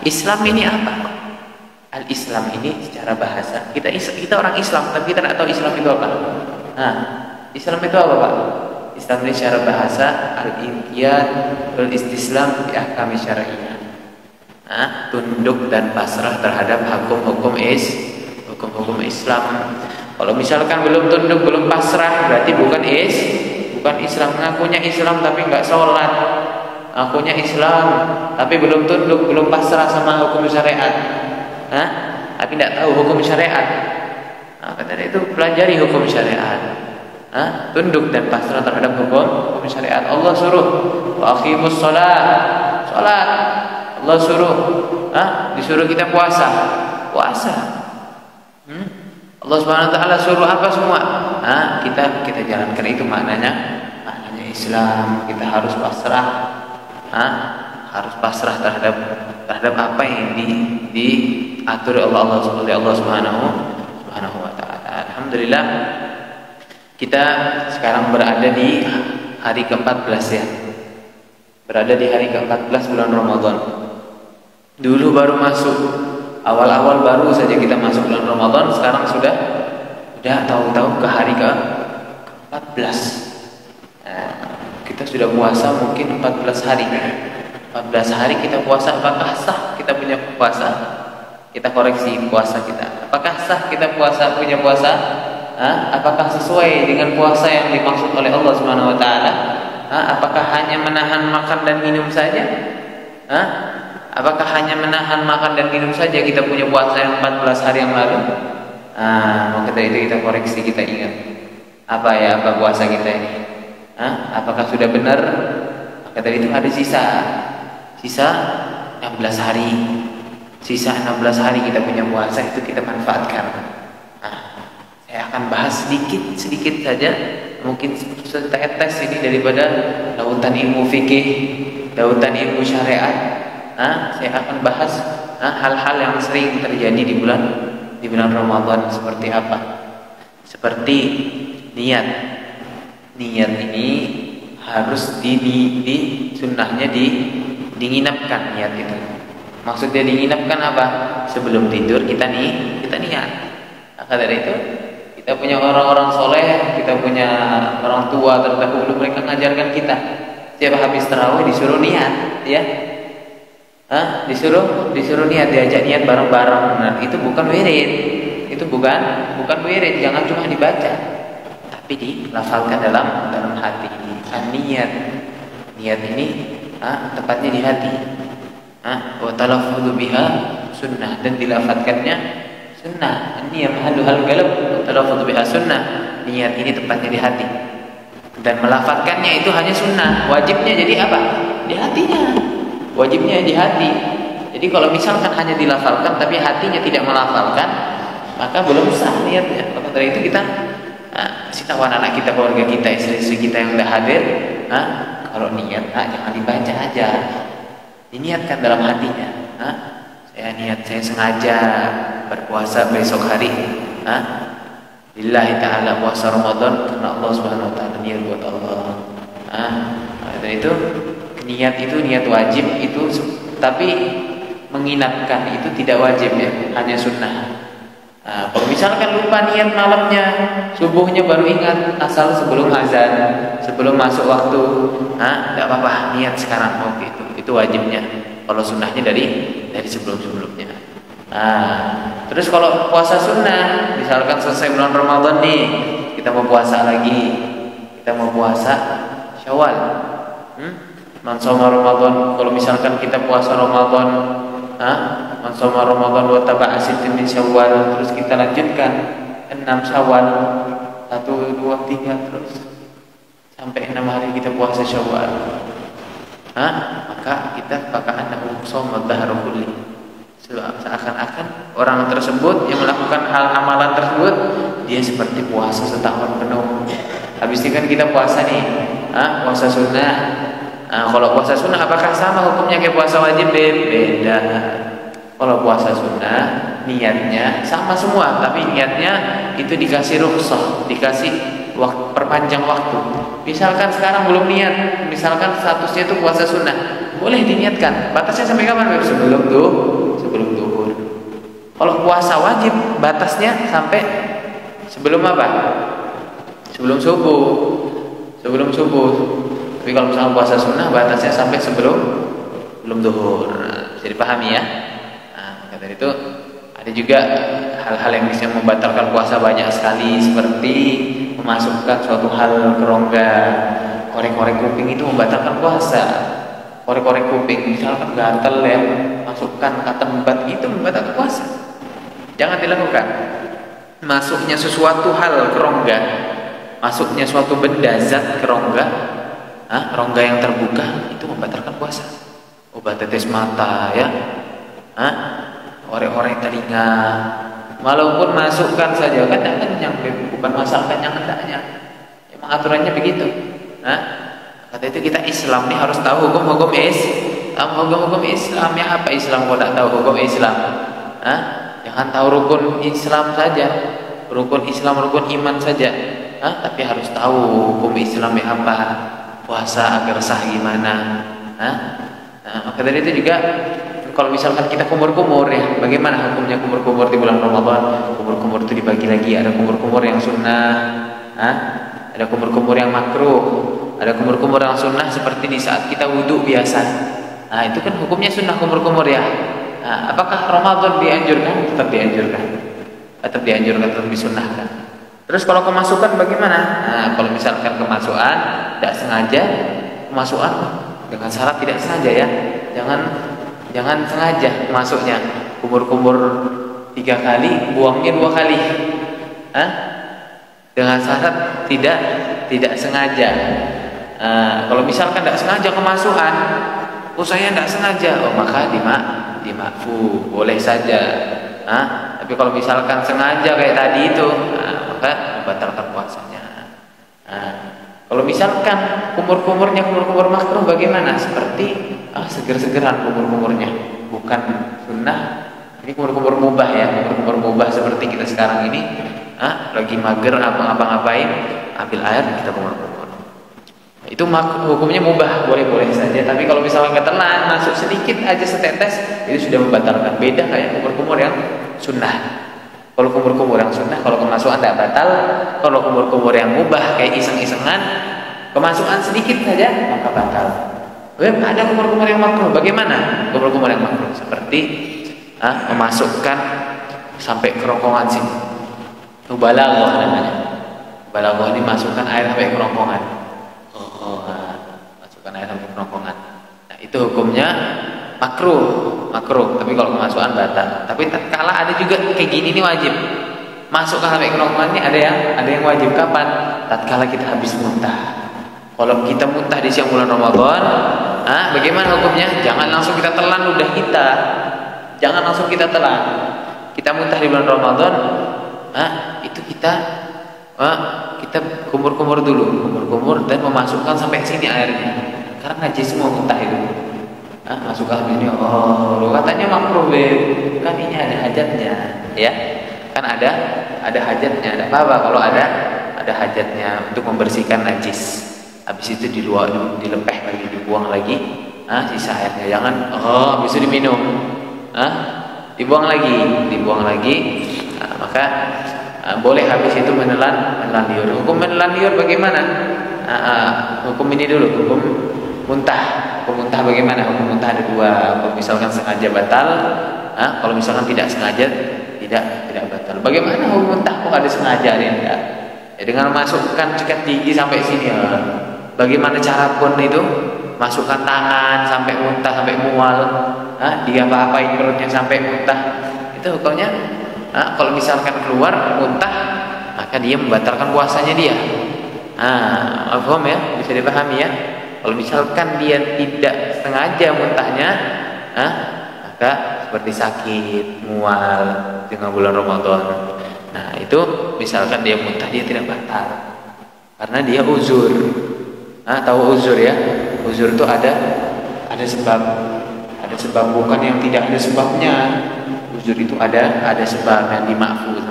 Islam ini apa? Al-Islam ini secara bahasa, kita orang Islam, tapi kita tidak tahu Islam itu apa. Nah, Islam itu apa, Pak? Islam ini secara bahasa al-inqiyad wal istislam bi ahkami syar'iyyah. Nah, tunduk dan pasrah terhadap hukum-hukum Islam. Kalau misalkan belum tunduk, belum pasrah, berarti bukan Islam. Ngakunya Islam tapi nggak sholat, ngakunya Islam tapi belum tunduk, belum pasrah sama hukum syariat. Tapi tidak tahu hukum syariat. Kata itu pelajari hukum syariat. Tunduk dan pasrah terhadap hukum syariat. Allah suruh wa aqimus shalah, salat. Allah suruh, disuruh kita puasa. Allah Subhanahu wa taala suruh apa semua? Kita jalankan, itu maknanya Islam. Kita harus pasrah. Harus pasrah terhadap apa yang diatur Allah Subhanahu wa taala. Alhamdulillah kita sekarang berada di hari ke-14 ya. Berada di hari ke-14 bulan Ramadan. Dulu baru masuk, awal-awal baru saja kita masuk bulan Ramadan, sekarang sudah tahu-tahu ke hari ke-14. Kita sudah puasa mungkin 14 hari. 14 hari kita puasa, apakah sah kita punya puasa? Kita koreksi puasa kita. Apakah sah kita punya puasa? Apakah sesuai dengan puasa yang dimaksud oleh Allah Subhanahu wa taala? Apakah hanya menahan makan dan minum saja? Apakah hanya menahan makan dan minum saja kita punya puasa yang 14 hari yang lalu? Maka dari itu kita koreksi, kita ingat apa puasa kita ini? Apakah sudah benar? Maka dari itu ada sisa 16 hari. Sisa 16 hari kita punya puasa, itu kita manfaatkan. Saya akan bahas sedikit saja, mungkin setetes ini daripada lautan ilmu fikih, lautan ilmu syariat. Saya akan bahas hal-hal yang sering terjadi di bulan Ramadan seperti apa? Seperti niat. Niat ini harus sunnahnya dinginapkan niat itu. Maksudnya dinginapkan apa? Sebelum tidur kita niat. Maka dari itu kita punya orang-orang soleh, kita punya orang tua terdahulu, mereka mengajarkan kita setiap habis tarawih disuruh niat, ya. Disuruh niat, diajak niat bareng-bareng. Nah, itu bukan wirid. Itu bukan wirid, jangan cuma dibaca, tapi dilafalkan dalam hati. Niat ini tepatnya di hati. Wa talaffudzu biha sunnah, dan dilafatkannya sunnah. Niat mahalluhal qalb, wa talaffudzu biha sunnah. Niat ini tepatnya di hati. Dan melafatkannya itu hanya sunnah. Wajibnya jadi apa? Di hatinya. Wajibnya di hati. Jadi kalau misalkan hanya dilafalkan tapi hatinya tidak melafalkan, maka belum sah niatnya. Maka dari itu kita kasih tahu anak kita, keluarga kita, istri-istri kita yang sudah hadir, kalau niat jangan dibaca aja, diniatkan dalam hatinya. Saya sengaja berpuasa besok hari, lillahi ta'ala, puasa Ramadan karena Allah Subhanahu wa taala, niat buat Allah. Dari itu niat itu niat wajib itu, tapi menginapkan itu tidak wajib ya, hanya sunnah. Kalau misalkan lupa niat malamnya, subuhnya baru ingat, asal sebelum azan, sebelum masuk waktu, tidak apa-apa, niat sekarang waktu itu wajibnya. Kalau sunnahnya dari sebelum-sebelumnya. Terus kalau puasa sunnah, misalkan selesai bulan Ramadan nih, kita mau puasa lagi, kita mau puasa Syawal. Man shoma Ramadan, kalau misalkan kita puasa Ramadan, man shoma Ramadan wa taba'a sittin min Syawal, terus kita lanjutkan 6 Syawal, 1 2 3 terus sampai 6 hari kita puasa Syawal. Maka annahu shoma dahra kulli. Seakan-akan orang tersebut yang melakukan hal amalan tersebut, dia seperti puasa setahun penuh. Habis itu kan kita puasa nih, puasa sunnah. Kalau puasa sunnah apakah sama hukumnya kayak puasa wajib? Beda. Kalau puasa sunnah niatnya sama semua, tapi niatnya itu dikasih rukhsah, dikasih perpanjang waktu. Misalkan sekarang belum niat, misalkan statusnya itu puasa sunnah, boleh diniatkan. Batasnya sampai kapan? Sebelum Kalau puasa wajib batasnya sampai sebelum apa? Sebelum subuh. Sebelum subuh. Tapi kalau misalnya puasa sunnah batasnya sampai sebelum duhur. Bisa dipahami ya. Nah, kata itu ada juga hal-hal yang bisa membatalkan puasa banyak sekali, seperti memasukkan suatu hal ke rongga. Korek-korek kuping itu membatalkan puasa. Korek-korek kuping misalkan gatal ya, masukkan kata embat itu membatalkan puasa. Jangan dilakukan. Masuknya sesuatu hal ke rongga, masuknya suatu benda zat ke rongga, rongga yang terbuka itu membatalkan puasa. Obat tetes mata ya, orek-orek telinga, walaupun masukkan saja kan yang bukan masalah yang hendaknya. Emang aturannya begitu. Kata itu kita Islam nih harus tahu hukum-hukum Islam ya. Apa Islam kalau tak tahu hukum Islam? Jangan tahu rukun Islam saja, rukun Islam, rukun iman saja. Tapi harus tahu hukum Islam ya apa, puasa agar sah gimana. Maka dari itu juga kalau misalkan kita kumur-kumur ya, bagaimana hukumnya kumur-kumur di bulan Ramadan? Kumur-kumur itu dibagi lagi, ada kumur-kumur yang sunnah, ada kumur-kumur yang makruh, ada kumur-kumur yang sunnah seperti di saat kita wudhu biasa. Itu kan hukumnya sunnah kumur-kumur ya. Apakah Ramadan dianjurkan? Tetap dianjurkan, tetap disunnahkan. Terus kalau kemasukan bagaimana? Kalau misalkan kemasukan tidak sengaja, kemasukan dengan syarat tidak sengaja ya, jangan sengaja masuknya, kumur-kumur 3 kali, buangnya 2 kali, dengan syarat tidak sengaja. Kalau misalkan tidak sengaja kemasukan, saya tidak sengaja, maka dimakfu, boleh saja. Tapi kalau misalkan sengaja kayak tadi itu, maka membatalkan puasanya. Kalau misalkan kumur-kumurnya kumur-kumur makruh bagaimana? Seperti seger-segeran kumur-kumurnya, bukan sunnah. Ini kumur-kumur mubah ya, kumur-kumur mubah seperti kita sekarang ini. Lagi mager apa-ngapain, ambil air kita kumur-kumur. Itu hukumnya mubah, boleh-boleh saja. Tapi kalau misalnya ketelan masuk sedikit aja setetes, itu sudah membatalkan. Beda kayak kumur-kumur yang sunnah. Kalau kumur-kumur yang sunnah, kalau kemasukan tidak batal. Kalau kumur-kumur yang mubah kayak iseng-isengan, kemasukan sedikit saja maka batal. Ada kumur-kumur yang makruh. Bagaimana kumur-kumur yang makruh? Seperti memasukkan sampai kerongkongan sini. Itu balaghah namanya. Balaghah ini masukkan air sampai kerongkongan. Masukkan air sampai kerongkongan. Nah, itu hukumnya makruh. Tapi kalau kemasukan batal. Tapi tatkala ada juga kayak gini nih wajib. Masukkan sampai kerongkongan ini ada yang wajib kapan? Tatkala kita habis muntah. Kalau kita muntah di siang bulan Ramadan, bagaimana hukumnya? Jangan langsung kita telan ludah kita. Jangan langsung kita telan. Kita muntah di bulan Ramadan, itu kita kumur-kumur dulu, kumur-kumur dan memasukkan sampai sini airnya. Karena najis semua muntah itu. Masukkan ini, katanya makruh, kan ini ada hajatnya, ya. Kan ada hajatnya, ada apa kalau ada hajatnya untuk membersihkan najis. Habis itu dilepeh lagi, dibuang lagi, sisa airnya. Jangan habis itu diminum, dibuang lagi. Maka boleh habis itu menelan liur. Hukum menelan liur bagaimana? Hukum ini dulu, hukum muntah. Hukum muntah bagaimana? Hukum muntah ada 2. Kalau misalkan sengaja batal, kalau misalkan tidak sengaja tidak batal. Bagaimana hukum muntah? Kok ada sengaja ada yang enggak? Ya, dengan masukkan sikat gigi sampai sini. Bagaimana cara pun itu? Masukkan tangan sampai muntah, sampai mual. Dia apa-apain perutnya sampai muntah. Itu hukumnya. Kalau misalkan keluar muntah, maka dia membatalkan puasanya dia. Paham ya? Bisa dipahami ya? Kalau misalkan dia tidak sengaja muntahnya, maka seperti sakit, mual dengan bulan Ramadan. Nah, itu misalkan dia muntah, dia tidak batal karena dia uzur. Tahu uzur ya? Uzur itu ada sebab, bukan yang tidak ada sebabnya. Uzur itu ada sebab yang dimakfu